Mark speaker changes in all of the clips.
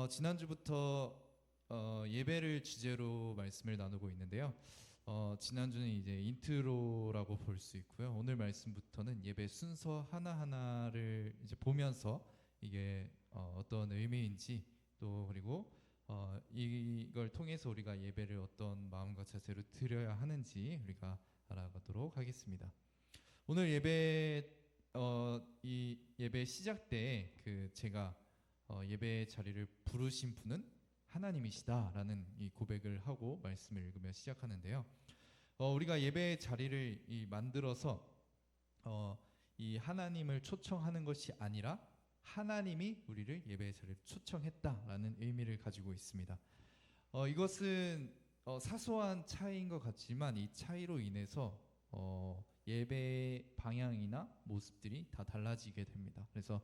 Speaker 1: 지난주부터 예배를 주제로 말씀을 나누고 있는데요. 지난주는 이제 인트로라고 볼 수 있고요. 오늘 말씀부터는 예배 순서 하나하나를 이제 보면서 이게 어떤 의미인지 또 그리고 이걸 통해서 우리가 예배를 어떤 마음과 자세로 드려야 하는지 우리가 알아가도록 하겠습니다. 오늘 이 예배 시작 때 제가 예배 자리를 부르신 분은 하나님이시다라는 이 고백을 하고 말씀을 읽으며 시작하는데요. 우리가 예배 자리를 만들어서 이 하나님을 초청하는 것이 아니라 하나님이 우리를 예배 자리를 초청했다라는 의미를 가지고 있습니다. 이것은 사소한 차이인 것 같지만 이 차이로 인해서 예배 방향이나 모습들이 다 달라지게 됩니다. 그래서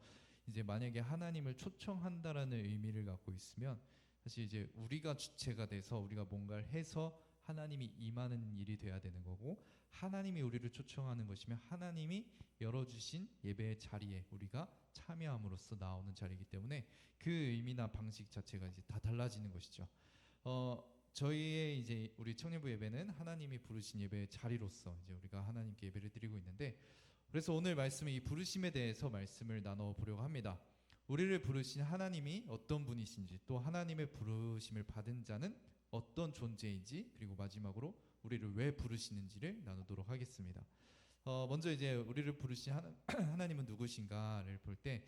Speaker 1: 이제 만약에 하나님을 초청한다라는 의미를 갖고 있으면 사실 이제 우리가 주체가 돼서 우리가 뭔가를 해서 하나님이 임하는 일이 돼야 되는 거고, 하나님이 우리를 초청하는 것이면 하나님이 열어주신 예배의 자리에 우리가 참여함으로써 나오는 자리이기 때문에 그 의미나 방식 자체가 이제 다 달라지는 것이죠. 저희의 이제 우리 청년부 예배는 하나님이 부르신 예배의 자리로서 이제 우리가 하나님께 예배를 드리고 있는데, 그래서 오늘 말씀은 이 부르심에 대해서 말씀을 나눠 보려고 합니다. 우리를 부르신 하나님이 어떤 분이신지, 또 하나님의 부르심을 받은 자는 어떤 존재인지, 그리고 마지막으로 우리를 왜 부르시는지를 나누도록 하겠습니다. 먼저 이제 우리를 부르신 하나님은 누구신가를 볼 때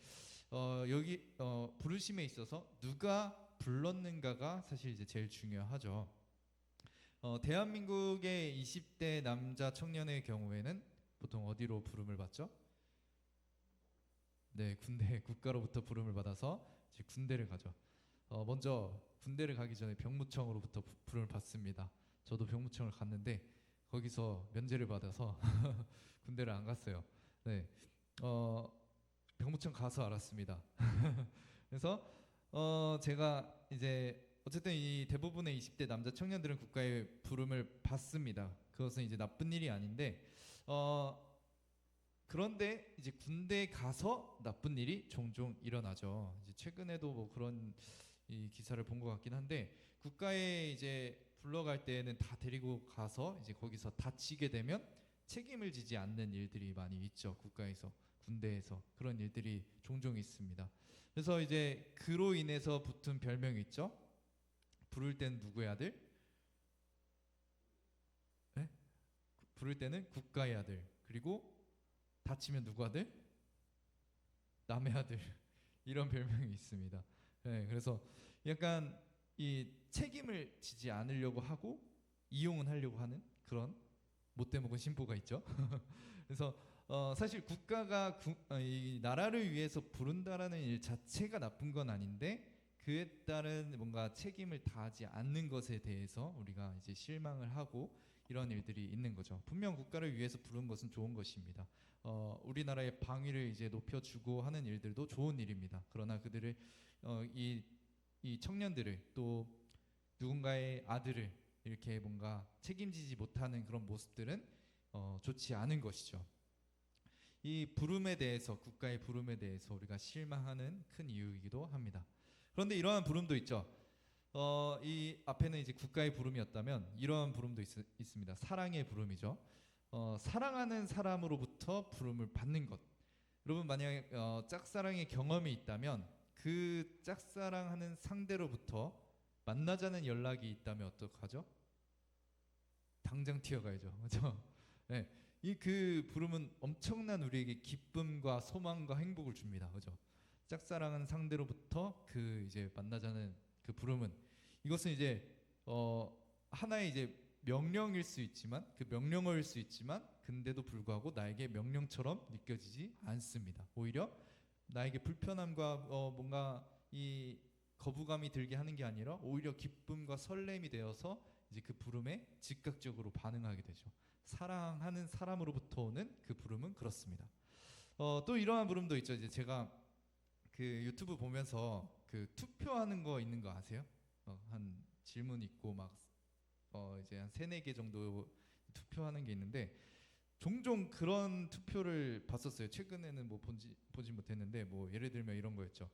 Speaker 1: 여기 부르심에 있어서 누가 불렀는가가 사실 이제 제일 중요하죠. 대한민국의 20대 남자 청년의 경우에는 보통 어디로 부름을 받죠? 네, 군대, 국가로부터 부름을 받아서 이제 군대를 가죠. 먼저 군대를 가기 전에 병무청으로부터 부름을 받습니다. 저도 병무청을 갔는데 거기서 면제를 받아서 군대를 안 갔어요. 네, 병무청 가서 알았습니다. 그래서 제가 이제 어쨌든 이 대부분의 20대 남자 청년들은 국가의 부름을 받습니다. 그것은 이제 나쁜 일이 아닌데 그런데 이제 군대에 가서 나쁜 일이 종종 일어나죠. 이제 최근에도 뭐 그런 이 기사를 본 것 같긴 한데, 국가에 이제 불러갈 때에는 다 데리고 가서 이제 거기서 다치게 되면 책임을 지지 않는 일들이 많이 있죠. 국가에서, 군대에서 그런 일들이 종종 있습니다. 그래서 이제 그로 인해서 붙은 별명이 있죠. 부를 땐 누구의 아들? 네? 부를 때는 국가의 아들. 그리고 다치면 누구 아들? 남의 아들. 이런 별명이 있습니다. 네, 그래서 약간 이 책임을 지지 않으려고 하고 이용은 하려고 하는 그런 못돼 먹은 심보가 있죠. 그래서 사실 국가가 이 나라를 위해서 부른다라는 일 자체가 나쁜 건 아닌데, 그에 따른 뭔가 책임을 다하지 않는 것에 대해서 우리가 이제 실망을 하고 이런 일들이 있는 거죠. 분명 국가를 위해서 부른 것은 좋은 것입니다. 우리나라의 방위를 이제 높여주고 하는 일들도 좋은 일입니다. 그러나 그들을 이 청년들을, 또 누군가의 아들을 이렇게 뭔가 책임지지 못하는 그런 모습들은 좋지 않은 것이죠. 이 부름에 대해서, 국가의 부름에 대해서 우리가 실망하는 큰 이유이기도 합니다. 그런데 이러한 부름도 있죠. 이 앞에는 이제 국가의 부름이었다면 이러한 부름도 있습니다. 사랑의 부름이죠. 사랑하는 사람으로부터 부름을 받는 것. 여러분, 만약에 짝사랑의 경험이 있다면 그 짝사랑하는 상대로부터 만나자는 연락이 있다면 어떡하죠? 당장 튀어가야죠. 그렇죠? 네. 그 부름은 엄청난 우리에게 기쁨과 소망과 행복을 줍니다. 그죠? 짝사랑하는 상대로부터 이제 만나자는 그 부름은, 이것은 이제 하나의 이제 명령일 수 있지만, 그 명령어일 수 있지만, 근데도 불구하고 나에게 명령처럼 느껴지지 않습니다. 오히려 나에게 불편함과 뭔가 이 거부감이 들게 하는 게 아니라 오히려 기쁨과 설렘이 되어서 이제 그 부름에 즉각적으로 반응하게 되죠. 사랑하는 사람으로부터 오는 그 부름은 그렇습니다. 또 이러한 부름도 있죠. 이제 제가 그 유튜브 보면서 그 투표하는 거 있는 거 아세요? 한 질문 있고 막 이제 한 3-4개 정도 투표하는 게 있는데, 종종 그런 투표를 봤었어요. 최근에는 뭐 보지 못했는데, 뭐 예를 들면 이런 거였죠.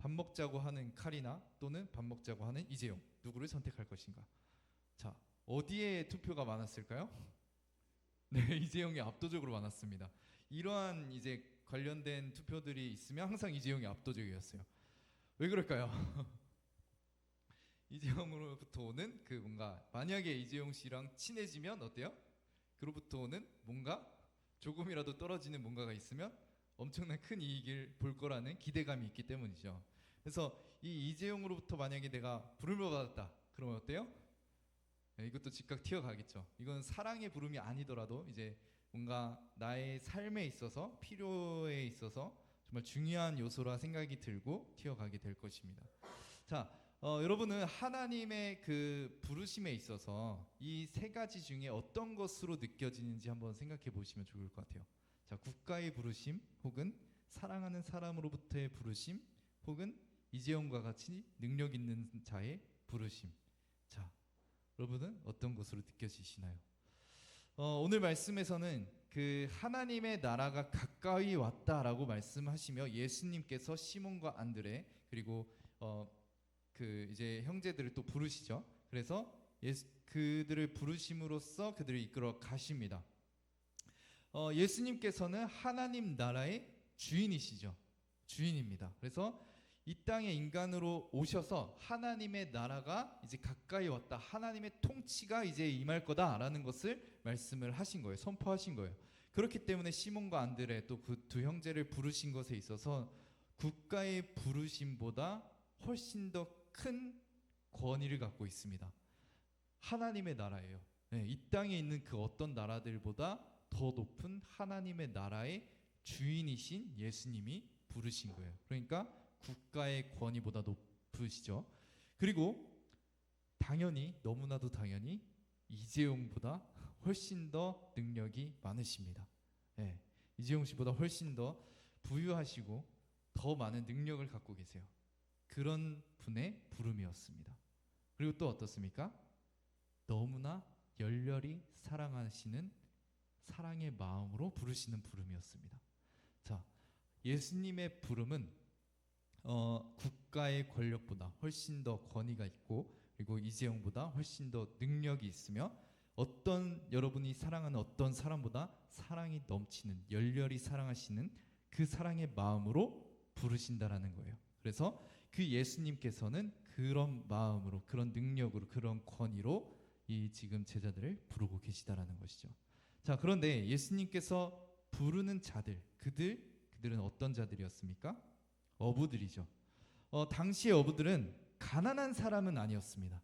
Speaker 1: 밥 먹자고 하는 카리나 또는 밥 먹자고 하는 이재용, 누구를 선택할 것인가? 자, 어디에 투표가 많았을까요? 네, 이재용이 압도적으로 많았습니다. 이러한 이제 관련된 투표들이 있으면 항상 이재용이 압도적이었어요. 왜 그럴까요? 이재용으로부터 오는 그 뭔가, 만약에 이재용 씨랑 친해지면 어때요? 그로부터 오는 뭔가, 조금이라도 떨어지는 뭔가가 있으면 엄청난 큰 이익을 볼 거라는 기대감이 있기 때문이죠. 그래서 이 이재용으로부터 만약에 내가 부름을 받았다, 그러면 어때요? 네, 이것도 즉각 튀어가겠죠. 이건 사랑의 부름이 아니더라도 이제 뭔가 나의 삶에 있어서, 필요에 있어서 정말 중요한 요소라 생각이 들고 튀어가게 될 것입니다. 자, 여러분은 하나님의 그 부르심에 있어서 이 세 가지 중에 어떤 것으로 느껴지는지 한번 생각해 보시면 좋을 것 같아요. 자, 국가의 부르심, 혹은 사랑하는 사람으로부터의 부르심, 혹은 이재용과 같이 능력 있는 자의 부르심. 자, 여러분은 어떤 것으로 느껴지시나요? 오늘 말씀에서는 그 하나님의 나라가 가까이 왔다라고 말씀하시며 예수님께서 시몬과 안드레 그리고 그 이제 형제들을 또 부르시죠. 그래서 그들을 부르심으로써 그들을 이끌어 가십니다. 예수님께서는 하나님 나라의 주인이시죠. 주인입니다. 그래서 이 땅에 인간으로 오셔서 하나님의 나라가 이제 가까이 왔다, 하나님의 통치가 이제 임할 거다라는 것을 말씀을 하신 거예요. 선포하신 거예요. 그렇기 때문에 시몬과 안드레 또 그 두 형제를 부르신 것에 있어서 국가의 부르심보다 훨씬 더 큰 권위를 갖고 있습니다. 하나님의 나라예요. 네, 이 땅에 있는 그 어떤 나라들보다 더 높은 하나님의 나라의 주인이신 예수님이 부르신 거예요. 그러니까 국가의 권위보다 높으시죠. 그리고 당연히, 너무나도 당연히 이재용보다 훨씬 더 능력이 많으십니다. 네, 이재용 씨보다 훨씬 더 부유하시고 더 많은 능력을 갖고 계세요. 그런 분의 부름이었습니다. 그리고 또 어떻습니까? 너무나 열렬히 사랑하시는 사랑의 마음으로 부르시는 부름이었습니다. 자, 예수님의 부름은 국가의 권력보다 훨씬 더 권위가 있고, 그리고 이재용보다 훨씬 더 능력이 있으며, 어떤 여러분이 사랑하는 어떤 사람보다 사랑이 넘치는, 열렬히 사랑하시는 그 사랑의 마음으로 부르신다라는 거예요. 그래서 그 예수님께서는 그런 마음으로, 그런 능력으로, 그런 권위로 이 지금 제자들을 부르고 계시다라는 것이죠. 자, 그런데 예수님께서 부르는 자들, 그들은 어떤 자들이었습니까? 어부들이죠. 당시의 어부들은 가난한 사람은 아니었습니다.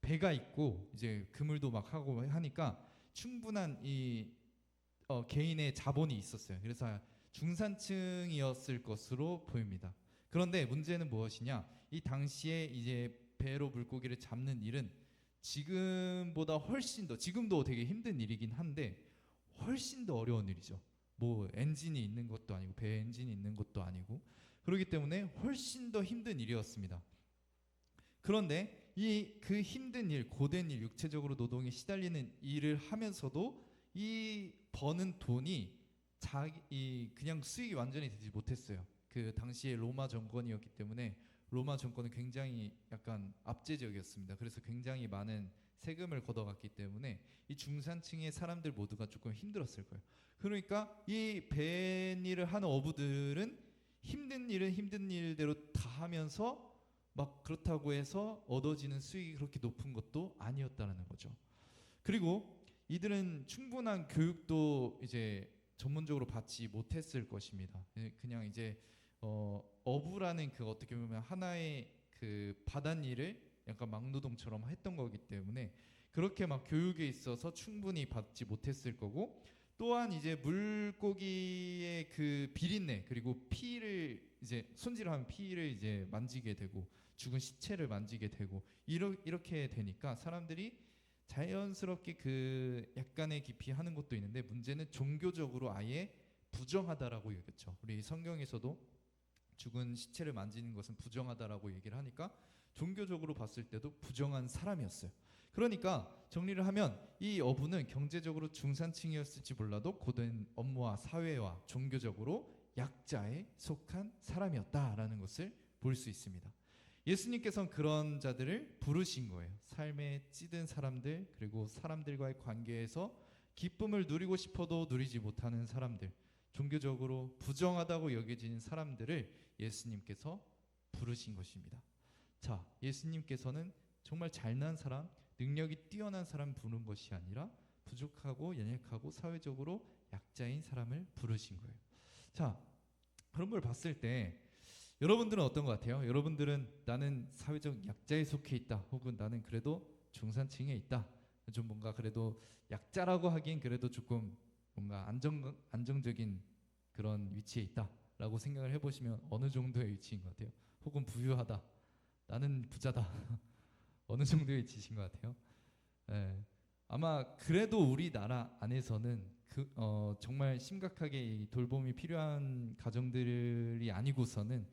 Speaker 1: 배가 있고 이제 그물도 막 하고 하니까 충분한 이 개인의 자본이 있었어요. 그래서 중산층이었을 것으로 보입니다. 그런데 문제는 무엇이냐? 이 당시에 이제 배로 물고기를 잡는 일은 지금보다 훨씬 더, 지금도 되게 힘든 일이긴 한데 훨씬 더 어려운 일이죠. 뭐 엔진이 있는 것도 아니고, 배 엔진이 있는 것도 아니고, 그렇기 때문에 훨씬 더 힘든 일이었습니다. 그런데 이 그 힘든 일, 고된 일, 육체적으로 노동에 시달리는 일을 하면서도 이 버는 돈이 그냥 수익이 완전히 되지 못했어요. 그 당시에 로마 정권이었기 때문에 로마 정권은 굉장히 약간 압제적이었습니다. 그래서 굉장히 많은 세금을 걷어갔기 때문에 이 중산층의 사람들 모두가 조금 힘들었을 거예요. 그러니까 이 뱃일을 하는 어부들은 힘든 일은 힘든 일대로 다 하면서 막 그렇다고 해서 얻어지는 수익이 그렇게 높은 것도 아니었다는 거죠. 그리고 이들은 충분한 교육도 이제 전문적으로 받지 못했을 것입니다. 그냥 이제 어부라는 그 어떻게 보면 하나의 그 바닷일을 약간 막노동처럼 했던 거기 때문에 그렇게 막 교육에 있어서 충분히 받지 못했을 거고, 또한 이제 물고기의 그 비린내, 그리고 피를 이제 손질한 피를 이제 만지게 되고 죽은 시체를 만지게 되고 이렇게 되니까 사람들이 자연스럽게 그 약간의 깊이 하는 것도 있는데, 문제는 종교적으로 아예 부정하다라고 여겼죠. 우리 성경에서도 죽은 시체를 만지는 것은 부정하다라고 얘기를 하니까 종교적으로 봤을 때도 부정한 사람이었어요. 그러니까 정리를 하면 이 어부는 경제적으로 중산층이었을지 몰라도 고된 업무와 사회와 종교적으로 약자에 속한 사람이었다라는 것을 볼 수 있습니다. 예수님께서는 그런 자들을 부르신 거예요. 삶에 찌든 사람들, 그리고 사람들과의 관계에서 기쁨을 누리고 싶어도 누리지 못하는 사람들, 종교적으로 부정하다고 여겨지는 사람들을 예수님께서 부르신 것입니다. 자, 예수님께서는 정말 잘난 사람, 능력이 뛰어난 사람 부른 것이 아니라 부족하고 연약하고 사회적으로 약자인 사람을 부르신 거예요. 자, 그런 걸 봤을 때 여러분들은 어떤 것 같아요? 여러분들은 나는 사회적 약자에 속해 있다, 혹은 나는 그래도 중산층에 있다, 좀 뭔가 그래도 약자라고 하긴 그래도 조금 뭔가 안정적인 그런 위치에 있다라고 생각을 해보시면 어느 정도의 위치인 것 같아요? 혹은 부유하다, 나는 부자다 어느 정도의 위치신 것 같아요? 예. 아마 그래도 우리나라 안에서는 정말 심각하게 이 돌봄이 필요한 가정들이 아니고서는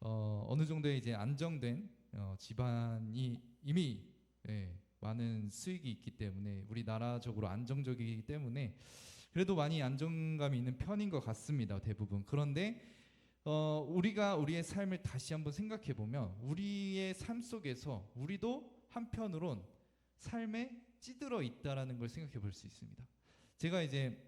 Speaker 1: 어느 정도의 이제 안정된 집안이 이미, 예, 많은 수익이 있기 때문에 우리나라적으로 안정적이기 때문에 그래도 많이 안정감이 있는 편인 것 같습니다, 대부분. 그런데 우리가 우리의 삶을 다시 한번 생각해 보면 우리의 삶 속에서 우리도 한편으론 삶에 찌들어 있다라는 걸 생각해 볼 수 있습니다. 제가 이제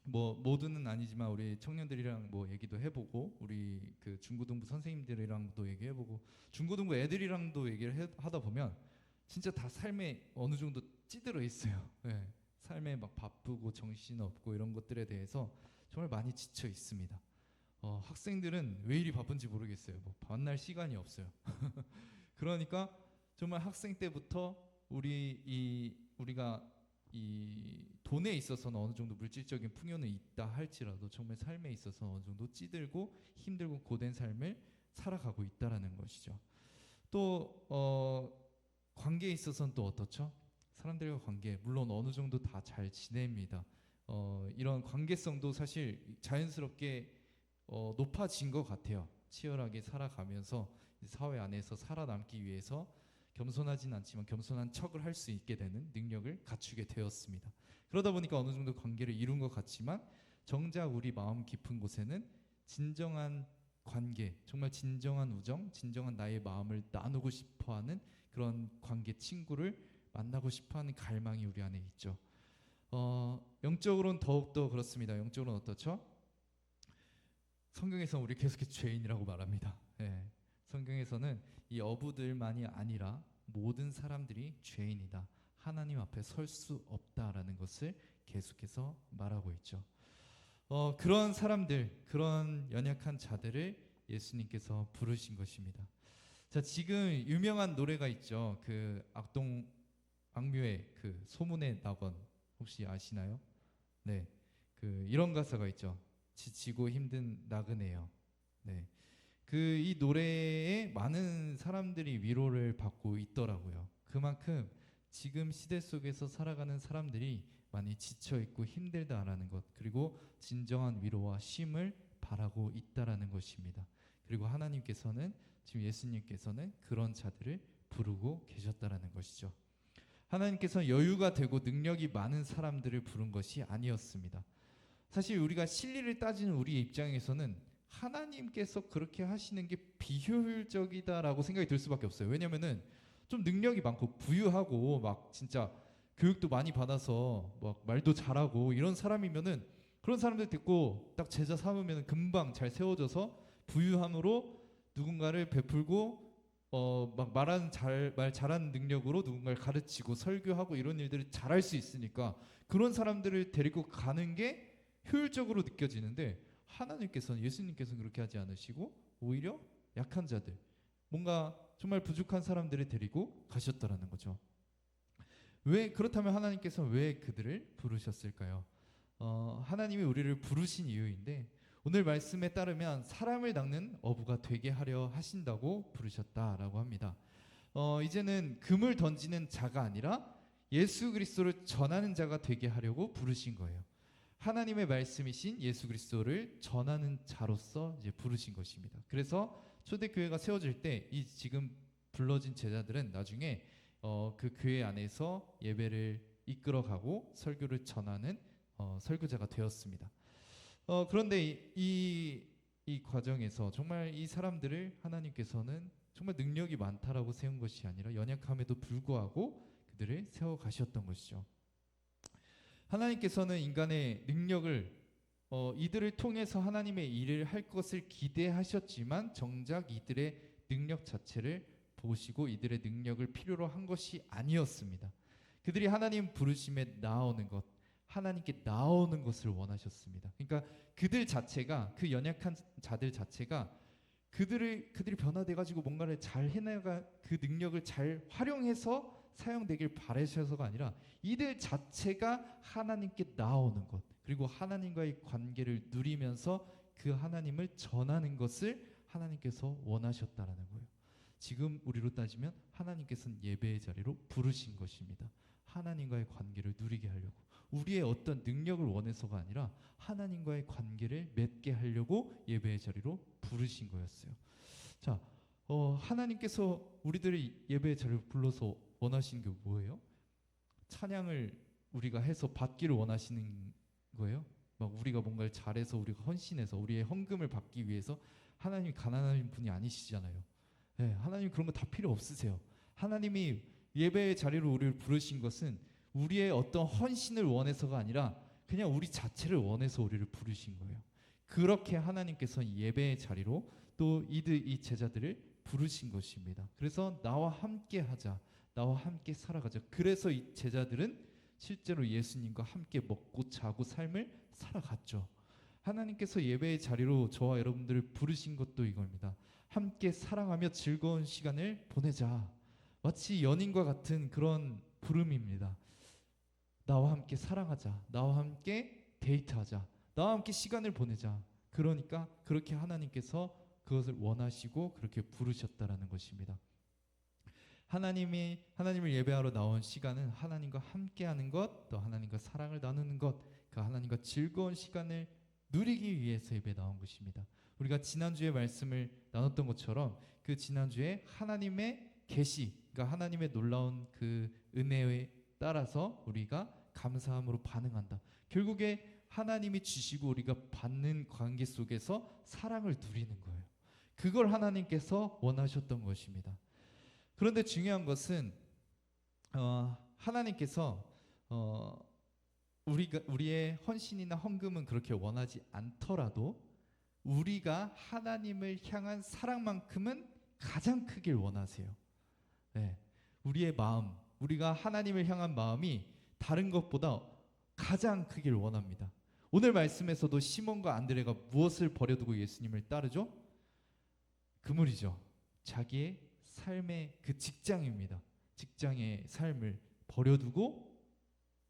Speaker 1: 뭐 모두는 아니지만 우리 청년들이랑 뭐 얘기도 해보고 우리 그 중고등부 선생님들이랑도 얘기해보고 중고등부 애들이랑도 얘기를 하다 보면 진짜 다 삶에 어느 정도 찌들어 있어요. 네. 삶에 막 바쁘고 정신없고 이런 것들에 대해서 정말 많이 지쳐 있습니다. 학생들은 왜 이리 바쁜지 모르겠어요. 뭐 만날 시간이 없어요. 그러니까 정말 학생 때부터 우리가 이 돈에 있어서는 어느 정도 물질적인 풍요는 있다 할지라도 정말 삶에 있어서 어느 정도 찌들고 힘들고 고된 삶을 살아가고 있다라는 것이죠. 또 관계에 있어서는 또 어떻죠? 사람들과 관계 물론 어느 정도 다 잘 지냅니다. 이런 관계성도 사실 자연스럽게 높아진 것 같아요. 치열하게 살아가면서 사회 안에서 살아남기 위해서 겸손하진 않지만 겸손한 척을 할 수 있게 되는 능력을 갖추게 되었습니다. 그러다 보니까 어느 정도 관계를 이룬 것 같지만 정작 우리 마음 깊은 곳에는 진정한 관계, 정말 진정한 우정, 진정한 나의 마음을 나누고 싶어하는 그런 관계, 친구를 만나고 싶어하는 갈망이 우리 안에 있죠. 영적으로는 더욱더 그렇습니다. 영적으로는 어떻죠? 성경에서 우리 계속해서 죄인이라고 말합니다. 예. 성경에서는 이 어부들만이 아니라 모든 사람들이 죄인이다, 하나님 앞에 설 수 없다라는 것을 계속해서 말하고 있죠. 그런 사람들, 그런 연약한 자들을 예수님께서 부르신 것입니다. 자, 지금 유명한 노래가 있죠. 그 악뮤의 그 소문의 낙원, 혹시 아시나요? 네, 그 이런 가사가 있죠. 지치고 힘든 나그네여. 네, 그 이 노래에 많은 사람들이 위로를 받고 있더라고요. 그만큼 지금 시대 속에서 살아가는 사람들이 많이 지쳐 있고 힘들다라는 것, 그리고 진정한 위로와 쉼을 바라고 있다라는 것입니다. 그리고 하나님께서는, 지금 예수님께서는 그런 자들을 부르고 계셨다라는 것이죠. 하나님께서 여유가 되고 능력이 많은 사람들을 부른 것이 아니었습니다. 사실 우리가 실리를 따지는 우리의 입장에서는 하나님께서 그렇게 하시는 게 비효율적이다라고 생각이 들 수밖에 없어요. 왜냐면은 좀 능력이 많고 부유하고 막 진짜 교육도 많이 받아서 막 말도 잘하고 이런 사람이면은 그런 사람들 듣고 딱 제자 삼으면 금방 잘 세워져서 부유함으로 누군가를 베풀고 막 말 잘하는 능력으로 누군가를 가르치고 설교하고 이런 일들을 잘할 수 있으니까 그런 사람들을 데리고 가는 게 효율적으로 느껴지는데, 하나님께서는, 예수님께서는 그렇게 하지 않으시고 오히려 약한 자들, 뭔가 정말 부족한 사람들을 데리고 가셨다라는 거죠. 왜 그렇다면 하나님께서는 왜 그들을 부르셨을까요? 하나님이 우리를 부르신 이유인데, 오늘 말씀에 따르면 사람을 낚는 어부가 되게 하려 하신다고 부르셨다라고 합니다. 이제는 금을 던지는 자가 아니라 예수 그리스도를 전하는 자가 되게 하려고 부르신 거예요. 하나님의 말씀이신 예수 그리스도를 전하는 자로서 이제 부르신 것입니다. 그래서 초대교회가 세워질 때 이 지금 불러진 제자들은 나중에 그 교회 안에서 예배를 이끌어가고 설교를 전하는 설교자가 되었습니다. 그런데 이 이 과정에서 정말 이 사람들을 하나님께서는 정말 능력이 많다라고 세운 것이 아니라 연약함에도 불구하고 그들을 세워 가셨던 것이죠. 하나님께서는 인간의 능력을 이들을 통해서 하나님의 일을 할 것을 기대하셨지만 정작 이들의 능력 자체를 보시고 이들의 능력을 필요로 한 것이 아니었습니다. 그들이 하나님 부르심에 나오는 것, 하나님께 나오는 것을 원하셨습니다. 그러니까 그들 자체가, 그 연약한 자들 자체가 그들이 변화돼 가지고 뭔가를 잘 해내가 그 능력을 잘 활용해서 사용되길 바라셔서가 아니라 이들 자체가 하나님께 나오는 것, 그리고 하나님과의 관계를 누리면서 그 하나님을 전하는 것을 하나님께서 원하셨다라는 거예요. 지금 우리로 따지면 하나님께서는 예배의 자리로 부르신 것입니다. 하나님과의 관계를 누리게 하려고, 우리의 어떤 능력을 원해서가 아니라 하나님과의 관계를 맺게 하려고 예배의 자리로 부르신 거였어요. 자, 하나님께서 우리들의 예배의 자리로 불러서 원하시는 게 뭐예요? 찬양을 우리가 해서 받기를 원하시는 거예요? 막 우리가 뭔가를 잘해서 우리가 헌신해서 우리의 헌금을 받기 위해서. 하나님이 가난한 분이 아니시잖아요. 네, 하나님 그런 거 다 필요 없으세요. 하나님이 예배의 자리로 우리를 부르신 것은 우리의 어떤 헌신을 원해서가 아니라 그냥 우리 자체를 원해서 우리를 부르신 거예요. 그렇게 하나님께서 예배의 자리로 또 이 제자들을 부르신 것입니다. 그래서 나와 함께 하자, 나와 함께 살아가자. 그래서 이 제자들은 실제로 예수님과 함께 먹고 자고 삶을 살아갔죠. 하나님께서 예배의 자리로 저와 여러분들을 부르신 것도 이겁니다. 함께 사랑하며 즐거운 시간을 보내자. 마치 연인과 같은 그런 부름입니다. 나와 함께 사랑하자. 나와 함께 데이트하자. 나와 함께 시간을 보내자. 그러니까 그렇게 하나님께서 그것을 원하시고 그렇게 부르셨다라는 것입니다. 하나님을 예배하러 나온 시간은 하나님과 함께하는 것, 또 하나님과 사랑을 나누는 것, 그 하나님과 즐거운 시간을 누리기 위해서 예배에 나온 것입니다. 우리가 지난주에 말씀을 나눴던 것처럼 그 지난주에 하나님의 계시, 그러니까 하나님의 놀라운 그 은혜에 따라서 우리가 감사함으로 반응한다. 결국에 하나님이 주시고 우리가 받는 관계 속에서 사랑을 누리는 거예요. 그걸 하나님께서 원하셨던 것입니다. 그런데 중요한 것은 하나님께서 우리의 헌신이나 헌금은 그렇게 원하지 않더라도 우리가 하나님을 향한 사랑만큼은 가장 크길 원하세요. 네, 우리의 마음, 우리가 하나님을 향한 마음이 다른 것보다 가장 크길 원합니다. 오늘 말씀에서도 시몬과 안드레가 무엇을 버려두고 예수님을 따르죠? 그물이죠. 자기의 삶의 그 직장입니다. 직장의 삶을 버려두고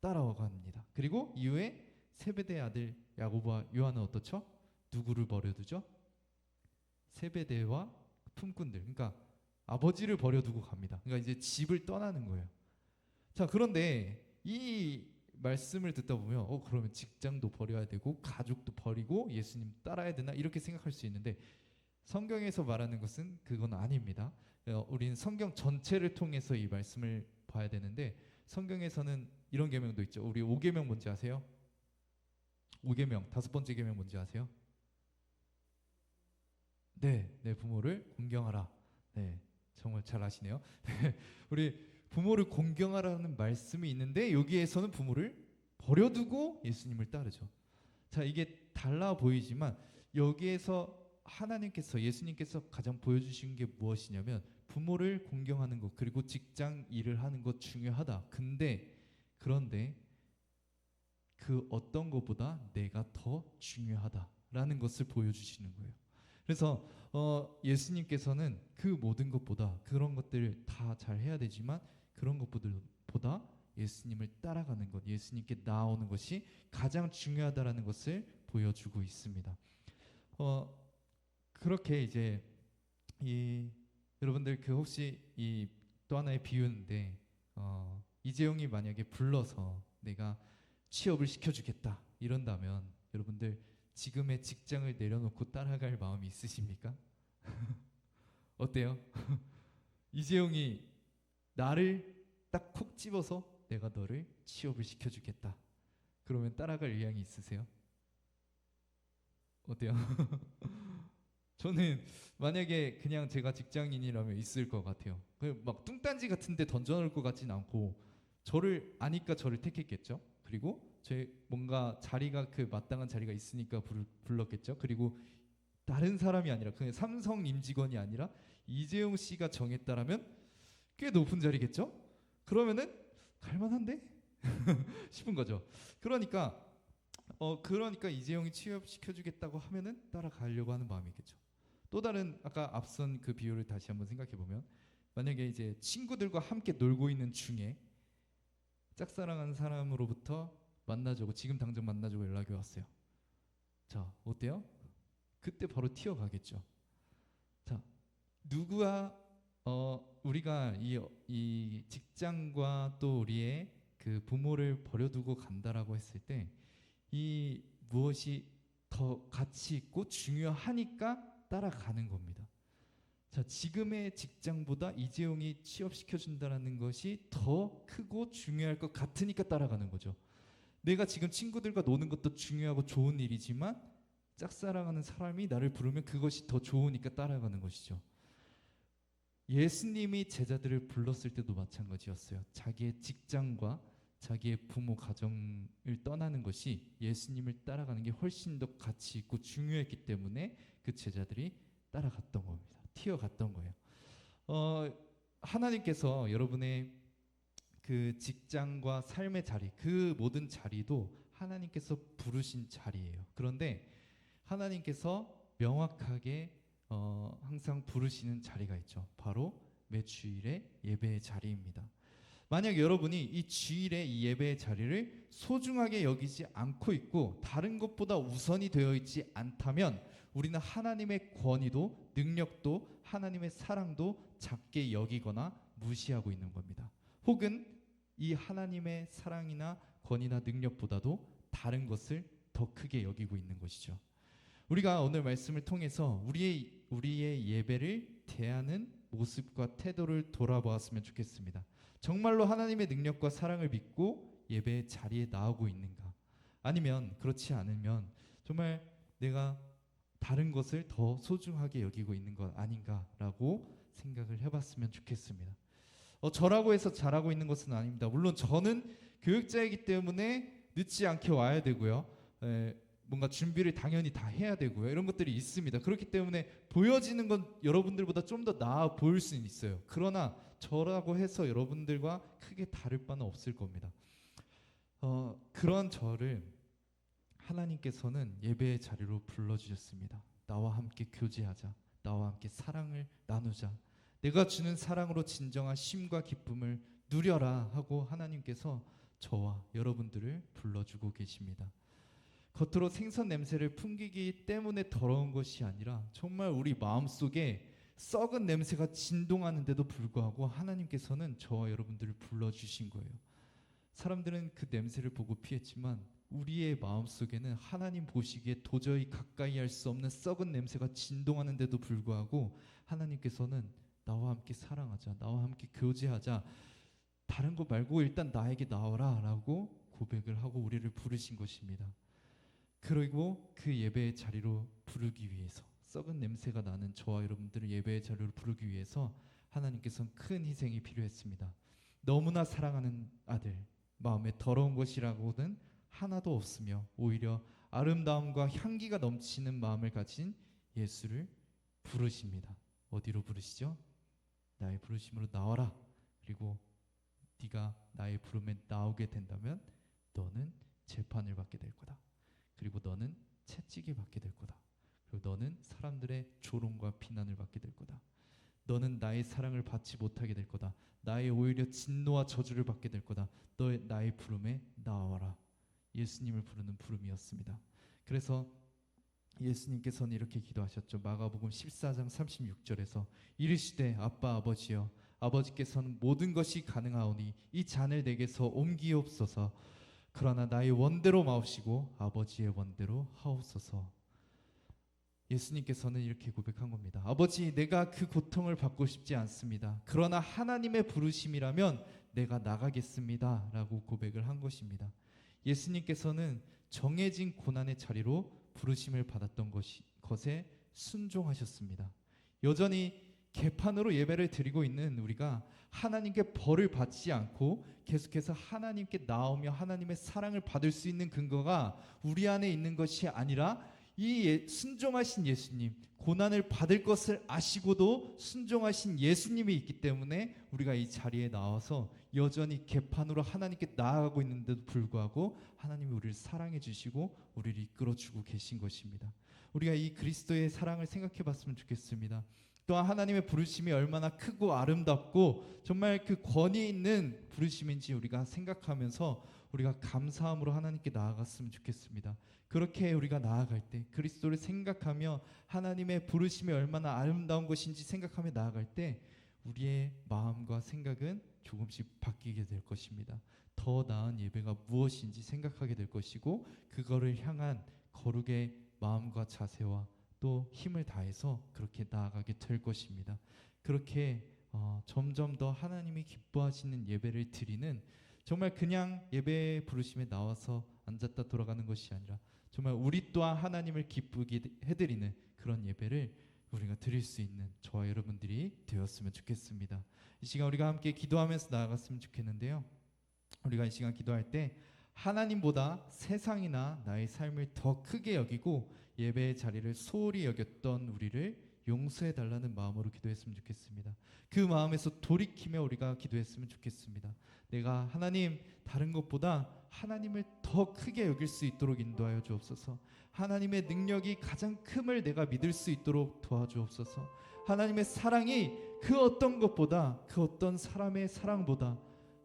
Speaker 1: 따라와갑니다. 그리고 이후에 세베대의 아들 야고보와 요한은 어떻죠? 누구를 버려두죠? 세베대와 품꾼들, 그러니까 아버지를 버려두고 갑니다. 그러니까 이제 집을 떠나는 거예요. 자, 그런데 이 말씀을 듣다 보면 그러면 직장도 버려야 되고 가족도 버리고 예수님 따라야 되나 이렇게 생각할 수 있는데 성경에서 말하는 것은 그건 아닙니다. 우리는 성경 전체를 통해서 이 말씀을 봐야 되는데 성경에서는 이런 계명도 있죠. 우리 5계명 뭔지 아세요? 5계명, 5번째 계명 뭔지 아세요? 네, 내 부모를 공경하라. 네, 정말 잘 아시네요. 우리 부모를 공경하라는 말씀이 있는데 여기에서는 부모를 버려두고 예수님을 따르죠. 자, 이게 달라 보이지만 여기에서 하나님께서, 예수님께서 가장 보여주신 게 무엇이냐면 부모를 공경하는 것, 그리고 직장 일을 하는 것 중요하다. 그런데 그 어떤 것보다 내가 더 중요하다라는 것을 보여주시는 거예요. 그래서 예수님께서는 그 모든 것보다 그런 것들을 다 잘 해야 되지만 그런 것보다 예수님을 따라가는 것, 예수님께 나아오는 것이 가장 중요하다라는 것을 보여주고 있습니다. 그렇게 이제 여러분들 그 혹시 이 또 하나의 비유인데 이재용이 만약에 불러서 내가 취업을 시켜주겠다 이런다면 여러분들 지금의 직장을 내려놓고 따라갈 마음이 있으십니까? 어때요? 이재용이 나를 딱 콕 집어서 내가 너를 취업을 시켜주겠다. 그러면 따라갈 의향이 있으세요? 어때요? 저는 만약에 그냥 제가 직장인이라면 있을 것 같아요. 막 뚱딴지 같은데 던져놓을 것 같진 않고 저를 아니까 저를 택했겠죠. 그리고 제 뭔가 자리가 그 마땅한 자리가 있으니까 불렀겠죠. 그리고 다른 사람이 아니라 그냥 삼성 임직원이 아니라 이재용 씨가 정했다라면 꽤 높은 자리겠죠. 그러면은 갈만한데 싶은 거죠. 그러니까 그러니까 이재용이 취업시켜주겠다고 하면은 따라가려고 하는 마음이겠죠. 또 다른 아까 앞선 그 비유를 다시 한번 생각해 보면 만약에 이제 친구들과 함께 놀고 있는 중에 짝사랑하는 사람으로부터 만나자고 지금 당장 만나자고 연락이 왔어요. 자, 어때요? 그때 바로 튀어가겠죠. 자, 누구와 우리가 이 직장과 또 우리의 그 부모를 버려두고 간다라고 했을 때 이 무엇이 더 가치 있고 중요하니까 따라가는 겁니다. 자, 지금의 직장보다 이재용이 취업시켜준다는 것이 더 크고 중요할 것 같으니까 따라가는 거죠. 내가 지금 친구들과 노는 것도 중요하고 좋은 일이지만 짝사랑하는 사람이 나를 부르면 그것이 더 좋으니까 따라가는 것이죠. 예수님이 제자들을 불렀을 때도 마찬가지였어요. 자기의 직장과 자기의 부모 가정을 떠나는 것이 예수님을 따라가는 게 훨씬 더 가치 있고 중요했기 때문에 그 제자들이 따라갔던 겁니다. 튀어갔던 거예요. 하나님께서 여러분의 그 직장과 삶의 자리, 그 모든 자리도 하나님께서 부르신 자리예요. 그런데 하나님께서 명확하게 항상 부르시는 자리가 있죠. 바로 매 주일의 예배의 자리입니다. 만약 여러분이 이 주일의 이 예배의 자리를 소중하게 여기지 않고 있고 다른 것보다 우선이 되어 있지 않다면 우리는 하나님의 권위도 능력도 하나님의 사랑도 작게 여기거나 무시하고 있는 겁니다. 혹은 이 하나님의 사랑이나 권위나 능력보다도 다른 것을 더 크게 여기고 있는 것이죠. 우리가 오늘 말씀을 통해서 우리의 예배를 대하는 모습과 태도를 돌아보았으면 좋겠습니다. 정말로 하나님의 능력과 사랑을 믿고 예배의 자리에 나오고 있는가? 아니면 그렇지 않으면 정말 내가 다른 것을 더 소중하게 여기고 있는 것 아닌가라고 생각을 해봤으면 좋겠습니다. 저라고 해서 잘하고 있는 것은 아닙니다. 물론 저는 교육자이기 때문에 늦지 않게 와야 되고요. 뭔가 준비를 당연히 다 해야 되고요. 이런 것들이 있습니다. 그렇기 때문에 보여지는 건 여러분들보다 좀 더 나아 보일 수는 있어요. 그러나 저라고 해서 여러분들과 크게 다를 바는 없을 겁니다. 그런 저를 하나님께서는 예배의 자리로 불러주셨습니다. 나와 함께 교제하자. 나와 함께 사랑을 나누자. 내가 주는 사랑으로 진정한 쉼과 기쁨을 누려라 하고 하나님께서 저와 여러분들을 불러주고 계십니다. 겉으로 생선 냄새를 풍기기 때문에 더러운 것이 아니라 정말 우리 마음속에 썩은 냄새가 진동하는데도 불구하고 하나님께서는 저와 여러분들을 불러주신 거예요. 사람들은 그 냄새를 보고 피했지만 우리의 마음속에는 하나님 보시기에 도저히 가까이 할 수 없는 썩은 냄새가 진동하는데도 불구하고 하나님께서는 나와 함께 사랑하자, 나와 함께 교제하자, 다른 거 말고 일단 나에게 나와라 라고 고백을 하고 우리를 부르신 것입니다. 그리고 그 예배의 자리로 부르기 위해서 썩은 냄새가 나는 저와 여러분들을 예배의 자리로 부르기 위해서 하나님께서는 큰 희생이 필요했습니다. 너무나 사랑하는 아들, 마음에 더러운 것이라고는 하나도 없으며 오히려 아름다움과 향기가 넘치는 마음을 가진 예수를 부르십니다. 어디로 부르시죠? 나의 부르심으로 나와라. 그리고 네가 나의 부름에 나오게 된다면 너는 재판을 받게 될 거다. 그리고 너는 채찍을 받게 될 거다. 그리고 너는 사람들의 조롱과 비난을 받게 될 거다. 너는 나의 사랑을 받지 못하게 될 거다. 나의 오히려 진노와 저주를 받게 될 거다. 나의 부름에 나와라. 예수님을 부르는 부름이었습니다. 그래서 예수님께서는 이렇게 기도하셨죠. 마가복음 14장 36절에서 이르시되 아빠 아버지여 아버지께서는 모든 것이 가능하오니 이 잔을 내게서 옮기옵소서. 그러나 나의 원대로 마옵시고 아버지의 원대로 하옵소서. 예수님께서는 이렇게 고백한 겁니다. 아버지, 내가 그 고통을 받고 싶지 않습니다. 그러나 하나님의 부르심이라면 내가 나가겠습니다 라고 고백을 한 것입니다. 예수님께서는 정해진 고난의 자리로 부르심을 받았던 것에 순종하셨습니다. 여전히 개판으로 예배를 드리고 있는 우리가 하나님께 벌을 받지 않고 계속해서 하나님께 나오며 하나님의 사랑을 받을 수 있는 근거가 우리 안에 있는 것이 아니라 이 순종하신 예수님, 고난을 받을 것을 아시고도 순종하신 예수님이 있기 때문에 우리가 이 자리에 나와서 여전히 개판으로 하나님께 나아가고 있는데도 불구하고 하나님이 우리를 사랑해 주시고 우리를 이끌어 주고 계신 것입니다. 우리가 이 그리스도의 사랑을 생각해 봤으면 좋겠습니다. 또한 하나님의 부르심이 얼마나 크고 아름답고 정말 그 권위 있는 부르심인지 우리가 생각하면서 우리가 감사함으로 하나님께 나아갔으면 좋겠습니다. 그렇게 우리가 나아갈 때 그리스도를 생각하며 하나님의 부르심이 얼마나 아름다운 것인지 생각하며 나아갈 때 우리의 마음과 생각은 조금씩 바뀌게 될 것입니다. 더 나은 예배가 무엇인지 생각하게 될 것이고 그거를 향한 거룩의 마음과 자세와 또 힘을 다해서 그렇게 나아가게 될 것입니다. 그렇게 점점 더 하나님이 기뻐하시는 예배를 드리는 정말 그냥 예배 부르심에 나와서 앉았다 돌아가는 것이 아니라 정말 우리 또한 하나님을 기쁘게 해드리는 그런 예배를 우리가 드릴 수 있는 저와 여러분들이 되었으면 좋겠습니다. 이 시간 우리가 함께 기도하면서 나아갔으면 좋겠는데요. 우리가 이 시간 기도할 때 하나님보다 세상이나 나의 삶을 더 크게 여기고 예배의 자리를 소홀히 여겼던 우리를 용서해 달라는 마음으로 기도했으면 좋겠습니다. 그 마음에서 돌이키며 우리가 기도했으면 좋겠습니다. 내가 하나님 다른 것보다 하나님을 더 크게 여길 수 있도록 인도하여 주옵소서. 하나님의 능력이 가장 큼을 내가 믿을 수 있도록 도와주옵소서. 하나님의 사랑이 그 어떤 것보다 그 어떤 사람의 사랑보다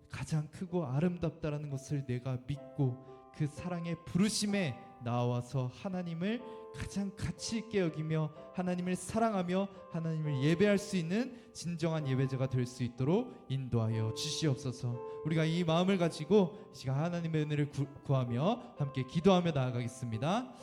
Speaker 1: 가장 크고 아름답다라는 것을 내가 믿고 그 사랑의 부르심에 나와서 하나님을 가장 가치 있게 여기며 하나님을 사랑하며 하나님을 예배할 수 있는 진정한 예배자가 될 수 있도록 인도하여 주시옵소서. 우리가 이 마음을 가지고 이 시간 하나님의 은혜를 구하며 함께 기도하며 나아가겠습니다.